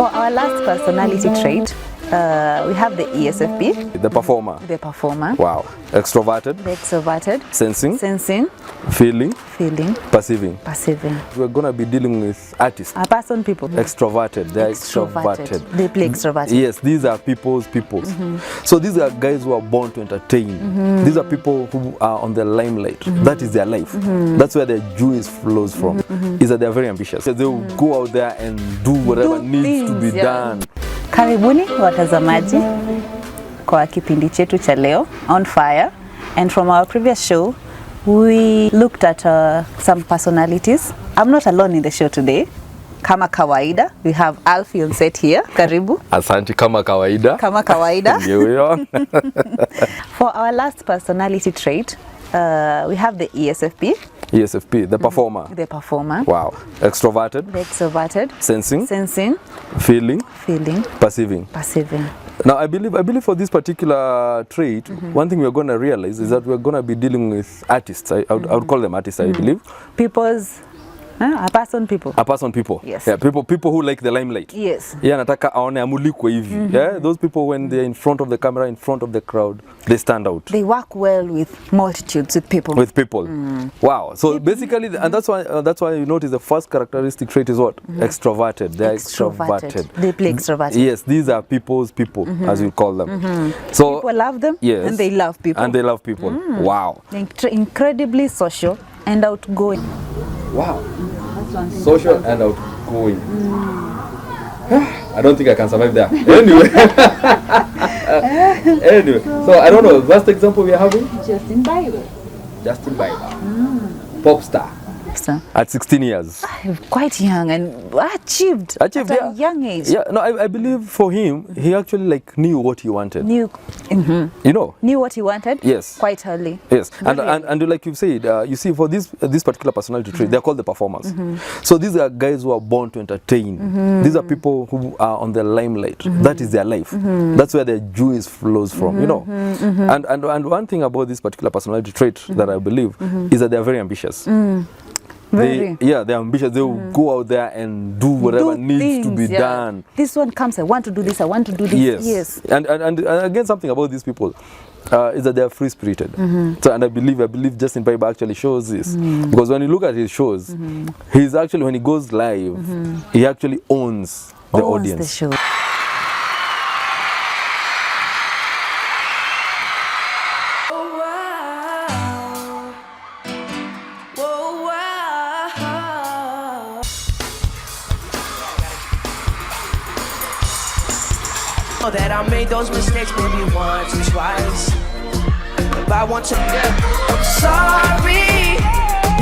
For our last personality trait, we have the ESFP. The performer. The performer. Wow. Extroverted. The extroverted. Sensing. Sensing. Feeling. Feeling. Perceiving. Perceiving. We're going to be dealing with artists. Person people. Extroverted. They're extroverted. They play extroverted. Yes, these are people's. So these are guys who are born to entertain. These are people who are on the limelight. That is their life. That's where their juice flows from. Is that they're very ambitious. They will go out there and do whatever needs to be done. Karibuni watazamaji kwa kipindi chetu cha leo On Fire, and from our previous show we looked at some personalities. I'm not alone in the show today. Kama kawaida, we have Alphie on set here. Karibu. Asante kama kawaida. Kama kawaida. For our last personality trait, we have the ESFP. ESFP, the performer. The performer. Wow. Extroverted. The extroverted. Sensing. Sensing. Feeling. Feeling. Perceiving. Perceiving. Now, I believe for this particular trait, one thing we're going to realize is that we're going to be dealing with artists. I would call them artists, I believe. People's a person people. A person people. Yes. Yeah, people who like the limelight. Yes. Yeah, nataka aone amulikwe hivi. Yeah, those people when they're in front of the camera, in front of the crowd, they stand out. They work well with multitudes, with people. With people. Wow. So basically, and that's why you notice the first characteristic trait is what? Extroverted. They're extroverted. They play extroverted. Yes, these are people's people, as we call them. So people love them. Yes. And they love people. And they love people. Wow. They're incredibly social and outgoing. Wow. Social and outgoing. I don't think I can survive there. Anyway. Anyway. So I don't know. What's the example we are having? Justin Bieber. Justin Bieber. Pop star. So, at 16 years. Quite young and achieved at a young age. Yeah, no, I believe for him, he actually knew what he wanted. Knew what he wanted. Yes. Quite early. Yes, and like you've said, you see, for this particular personality trait, they're called the performers. So these are guys who are born to entertain. These are people who are on the limelight. That is their life. That's where their juice flows from. And one thing about this particular personality trait that I believe is that they're very ambitious. They're ambitious. They will go out there and do whatever needs to be done. This one comes, I want to do this, I want to do this. Yes. And again, something about these people is that they are free-spirited. So, and I believe Justin Bieber actually shows this. Because when you look at his shows, he's actually, when he goes live, he actually owns the audience. The show. That I made those mistakes maybe once or twice. If I want to, I'm sorry.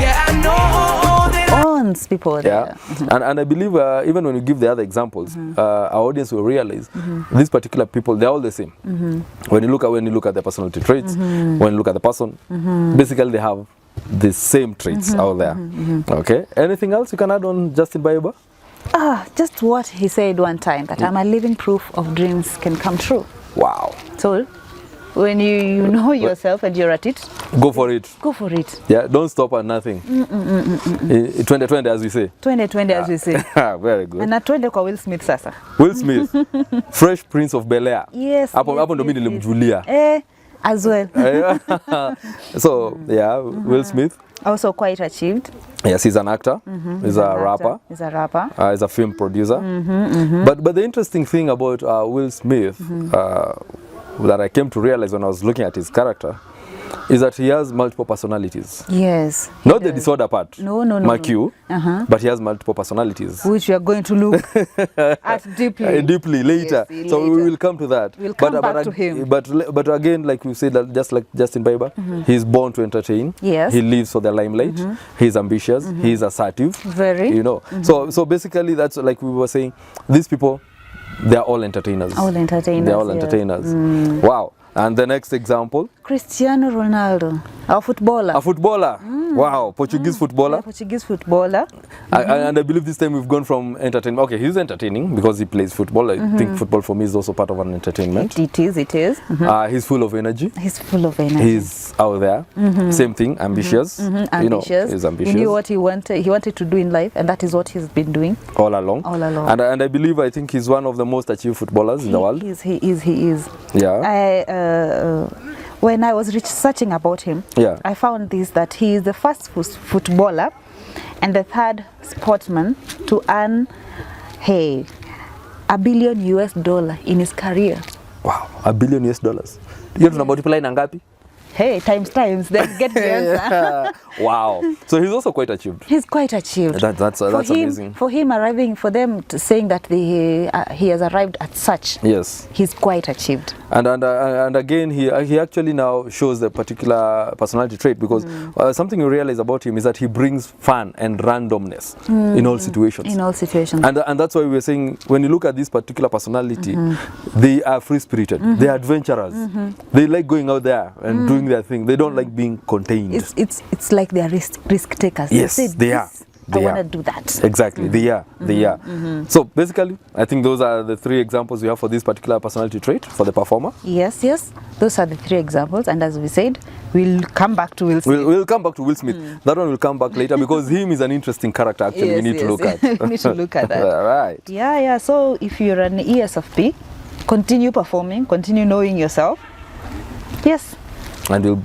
Yeah, I know that owns people there. Yeah, and I believe even when you give the other examples, our audience will realize these particular people, they're all the same. When you look at their personality traits, when you look at the person, basically they have the same traits out there. Okay. Anything else you can add on Justin Bieber? Just what he said one time, that I'm a living proof of dreams can come true. Wow. So when you know yourself and you're at it, go for it. Go for it. Yeah, don't stop at nothing. 2020 as we say. 2020 as we say. Very good. And atwende kwa Will Smith sasa. Will Smith. Fresh Prince of Bel-Air. Yes. Hapo ndo mimi nilimjulia. As well. So, yeah, Will Smith. Also quite achieved. Yes, he's an actor. He's a rapper. He's a rapper. He's a film producer. But the interesting thing about Will Smith that I came to realize when I was looking at his character is that he has multiple personalities. Yes. Not the disorder part. No. Like you. But he has multiple personalities. Which we are going to look at deeply later. Yes, so later. we will come to that. We'll come back to him. But again, like we said, that just like Justin Bieber, he's born to entertain. Yes. He lives for the limelight. He's ambitious. He's assertive. Very. So basically, that's like we were saying. These people, they're all entertainers. All entertainers. They're all entertainers. Wow. And the next example. Cristiano Ronaldo, our footballer. A footballer. Wow, Portuguese footballer. Yeah, Portuguese footballer. And I believe this time we've gone from entertainment. Okay, he's entertaining because he plays football. I think football for me is also part of an entertainment. It is. He's full of energy. He's full of energy. He's out there. Same thing, ambitious. Ambitious. You know, he's ambitious. He knew what he wanted to do in life, and that is what he's been doing all along. And I believe, I think he's one of the most achieved footballers in the world. He is. Yeah. When I was researching about him, I found this, that he is the first footballer and the third sportsman to earn $1 billion in his career. Wow, $1 billion. You tuna multiply na ngapi? Hey, times, then get the answer. Wow. So he's also quite achieved. He's quite achieved. That's amazing. For them saying that he has arrived at such. Yes. He's quite achieved. And again, he actually now shows the particular personality trait, because something you realize about him is that he brings fun and randomness in all situations. And that's why we were saying, when you look at this particular personality, they are free-spirited. They are adventurers. They like going out there and doing their thing. They don't like being contained. It's like they are risk takers. Yes, they are. I want to do that. Exactly, they are. So basically, I think those are the 3 examples we have for this particular personality trait for the performer. Yes, those are the 3 examples. And as we said, we'll come back to Will Smith. We'll come back to Will Smith. That one will come back later, because him is an interesting character. Actually, we need to look at. We need to look at that. Right. Yeah. So if you're an ESFP, continue performing, continue knowing yourself. Yes. And we'll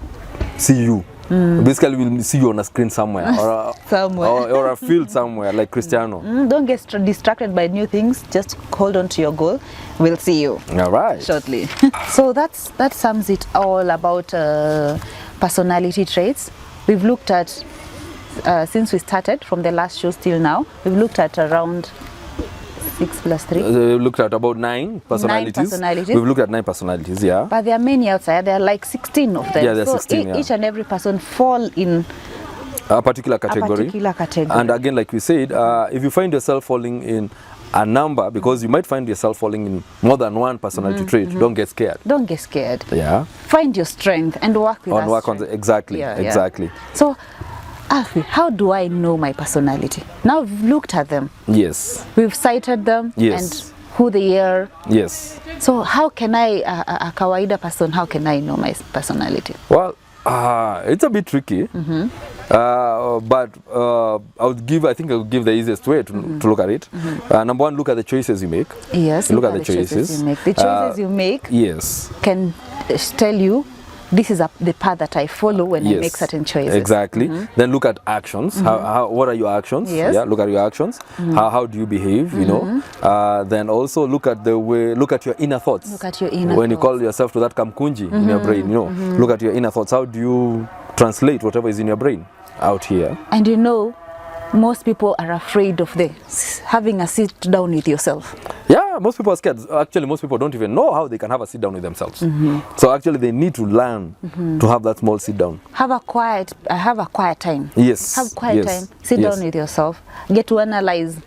see you. Basically, we'll see you on a screen somewhere, or a field somewhere, like Cristiano. Don't get distracted by new things. Just hold on to your goal. We'll see you. All right. Shortly. So that sums it all about personality traits. We've looked at, since we started from the last show till now, we've looked at around 6 plus 3. We've looked at about 9 personalities. We've looked at 9 personalities, yeah. But there are many outside. There are like 16 of them. Yeah, there are 16, each and every person fall in a particular category. And again, like we said, if you find yourself falling in a number, because you might find yourself falling in more than one personality trait, don't get scared. Don't get scared. Yeah. Find your strength and work with that strength. Exactly. So, Alphie, how do I know my personality? Now we've looked at them. Yes. We've cited them. Yes. And who they are. Yes. So how can I, a kawaida person, how can I know my personality? Well, it's a bit tricky. But I think I'll give the easiest way to look at it. Number 1, look at the choices you make. Yes. Look at the choices you make. The choices you make. Yes. Can tell you, this is the path that I follow when I make certain choices. Exactly. Then look at actions. What are your actions? Yes. Yeah. Look at your actions. How do you behave? You know. Then also look at your inner thoughts. Look at your inner when thoughts. you call yourself to that kamkunji in your brain, you know, look at your inner thoughts. How do you translate whatever is in your brain out here? And you know, most people are afraid of having a sit down with yourself. Yeah, most people are scared. Actually, most people don't even know how they can have a sit down with themselves. So actually, they need to learn to have that small sit down. Have a quiet time. Yes. Have quiet time. Sit down with yourself. Get to analyze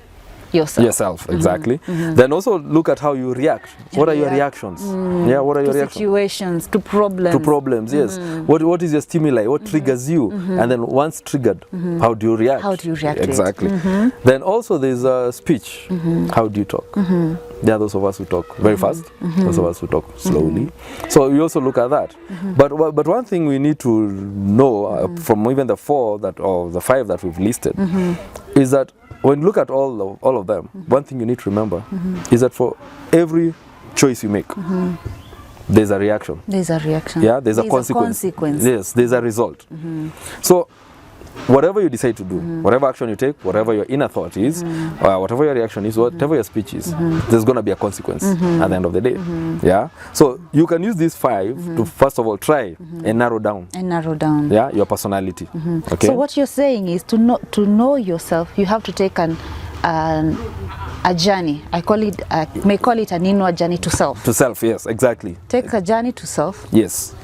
yourself. Exactly. Then also look at how you react. What are your reactions? Yeah, what are your reactions? Situations, to problems. Yes. What is your stimuli? What triggers you? And then once triggered, how do you react? How do you react? Exactly. Then also there's a speech. How do you talk? There are those of us who talk very fast, those of us who talk slowly. So we also look at that. But one thing we need to know from even the 4 or the 5 that we've listed is that when you look at all of them, one thing you need to remember is that for every choice you make, there's a reaction. There's a reaction. Yeah, there's a consequence. Yes, there's a result. So whatever you decide to do, whatever action you take, whatever your inner thought is, whatever your reaction is, whatever your speech is, there's going to be a consequence at the end of the day. Yeah. So you can use these 5 to first of all try and narrow down. Yeah, your personality. Okay. So what you're saying is to know yourself, you have to take a journey. I may call it an inward journey to self. To self, yes, exactly. Take a journey to self. Yes.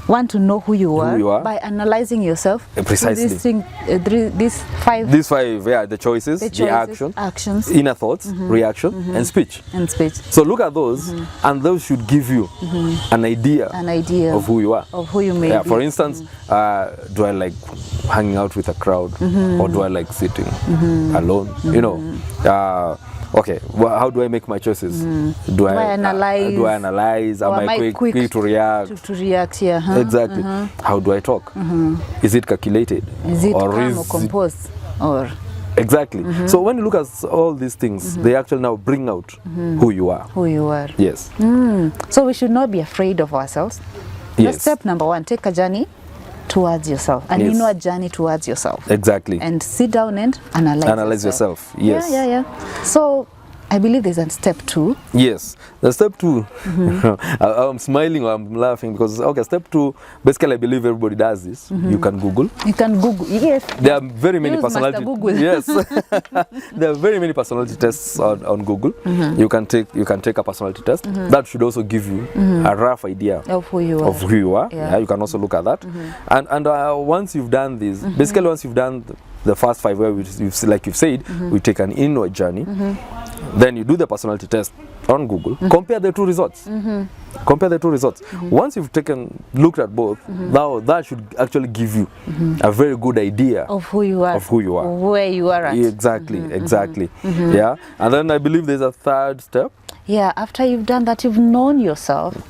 want to know who you are, are. by analyzing yourself. Precisely. These five the choices, the actions, inner thoughts, reaction, and speech. So look at those, and those should give you an idea of who you are. Of who you may be. For instance, do I like hanging out with a crowd, or do I like sitting alone? You know. Okay, well, how do I make my choices? Do I analyze? Am I quick to react? To react, yeah. Exactly. How do I talk? Is it calculated? Is it calm or composed? Or exactly. So when you look at all these things, they actually now bring out who you are. Who you are. Yes. So we should not be afraid of ourselves. Yes. That's step number one. Take a journey towards yourself, and you know a journey towards yourself. Exactly. And sit down and analyze yourself. Yes. Yeah. So I believe there's a step 2. Yes, the step 2. I'm smiling or I'm laughing because step 2. Basically, I believe everybody does this. You can Google. Yes. There are very many personality. Yes. There are very many personality tests on Google. You can take a personality test. That should also give you a rough idea of who you are. Yeah, you can also look at that. And once you've done this, basically once you've done the first 5, where like you've said, we take an inward journey. Then you do the personality test on Google. Compare the 2 results. Compare the 2 results. Once you've looked at both, now that should actually give you a very good idea of who you are, where you are at. Exactly. Yeah. And then I believe there's a third step. Yeah. After you've done that, you've known yourself.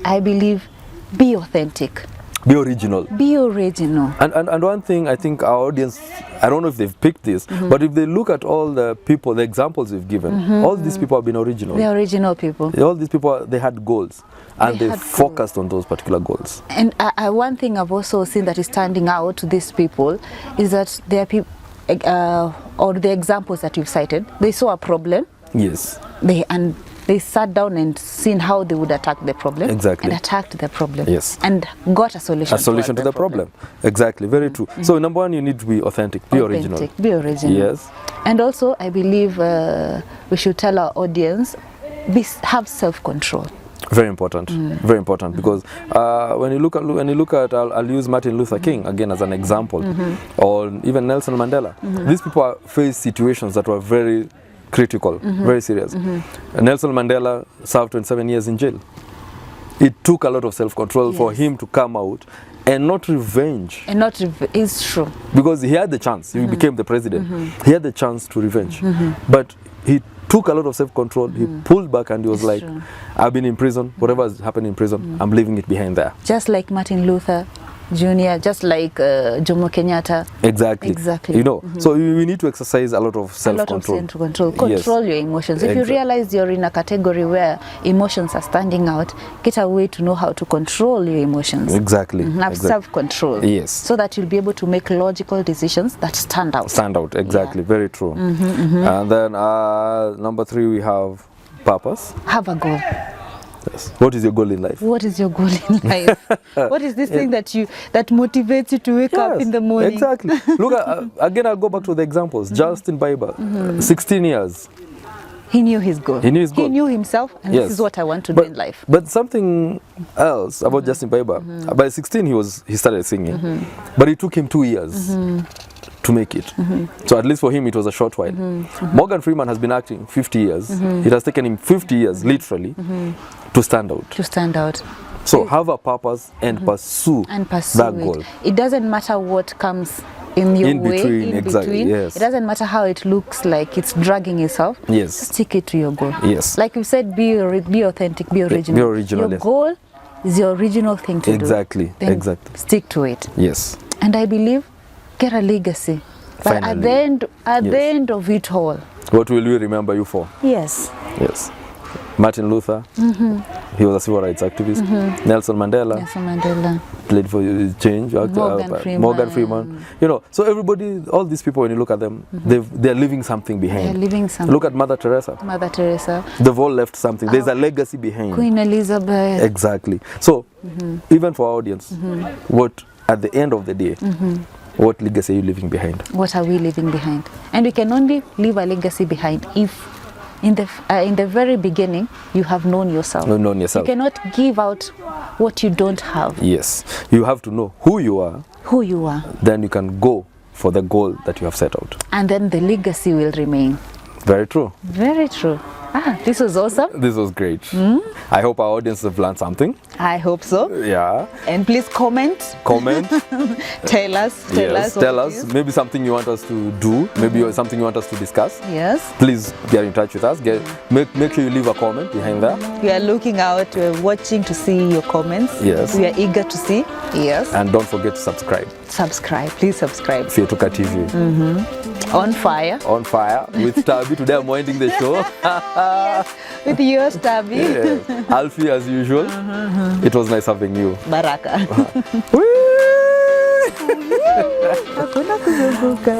I believe, be authentic. Be original. Be original. And one thing I think our audience, I don't know if they've picked this, but if they look at all the people, the examples we've given, all these people have been original. They're original people. All these people, they had goals, and they focused on those particular goals. And one thing I've also seen that is standing out to these people is that they are people, or the examples that you've cited, they saw a problem. Yes. They sat down and seen how they would attack the problem. Exactly. And attacked the problem. Yes. And got a solution. A solution to the problem. Exactly. Very true. So number 1, you need to be authentic. Be original. Be original. Yes. And also, I believe we should tell our audience, have self-control. Very important. Very important, because when you look at I'll use Martin Luther King again as an example, or even Nelson Mandela. These people faced situations that were very critical, very serious. Nelson Mandela served 27 years in jail. It took a lot of self-control for him to come out and not revenge. It's true. Because he had the chance. He became the president. He had the chance to revenge. But he took a lot of self-control. He pulled back and he was like, I've been in prison. Whatever has happened in prison, I'm leaving it behind there. Just like Martin Luther Jr., just like Jomo Kenyatta. Exactly. You know, so we need to exercise a lot of self-control. Control your emotions. If you realize you're in a category where emotions are standing out, get a way to know how to control your emotions. Exactly. Have self-control. Yes. So that you'll be able to make logical decisions that stand out. Exactly. Very true. And then number 3, we have purpose. Have a goal. Yes. What is your goal in life? What is your goal in life? What is this thing that motivates you to wake up in the morning? Exactly. Look, again, I'll go back to the examples. Justin Bieber, 16 years. He knew his goal. He knew himself, and this is what I want to do in life. But something else about Justin Bieber. By 16, he started singing, but it took him 2 years to make it. So at least for him, it was a short while. Morgan Freeman has been acting 50 years. It has taken him 50 years, literally, to stand out. So have a purpose and pursue that goal. It doesn't matter what comes in your way, in between. Yes. It doesn't matter how it looks like it's dragging itself. Yes. Stick it to your goal. Yes. Like you said, be authentic, be original. Be original. Your goal is your original thing to do. Exactly. Stick to it. Yes. And I believe, get a legacy. But at the end of it all, what will we remember you for? Yes. Martin Luther, he was a civil rights activist. Nelson Mandela played for change. Morgan Freeman. You know, so everybody, all these people, when you look at them, they're leaving something behind. Look at Mother Teresa. They've all left something. There's a legacy behind. Queen Elizabeth. Exactly. So even for our audience, what at the end of the day, what legacy are you leaving behind? What are we leaving behind? And we can only leave a legacy behind if in the very beginning, you have known yourself. Known yourself. You cannot give out what you don't have. Yes. You have to know who you are. Who you are. Then you can go for the goal that you have set out. And then the legacy will remain. Very true. Very true. This was awesome. This was great. I hope our audience have learned something. I hope so. Yeah. And please comment. Comment. Tell us. Tell us. Tell us. Maybe something you want us to do. Maybe something you want us to discuss. Yes. Please get in touch with us. Make sure you leave a comment behind there. We are looking out. We are watching to see your comments. Yes. We are eager to see. Yes. And don't forget to subscribe. Subscribe. Please subscribe. Fyetuka TV. On fire. On fire with Tabby. Today I'm winding the show. With yours, Tabby. Yeah. Alphie as usual. It was nice having you. Baraka. Whee! Hakuna kuzunguka.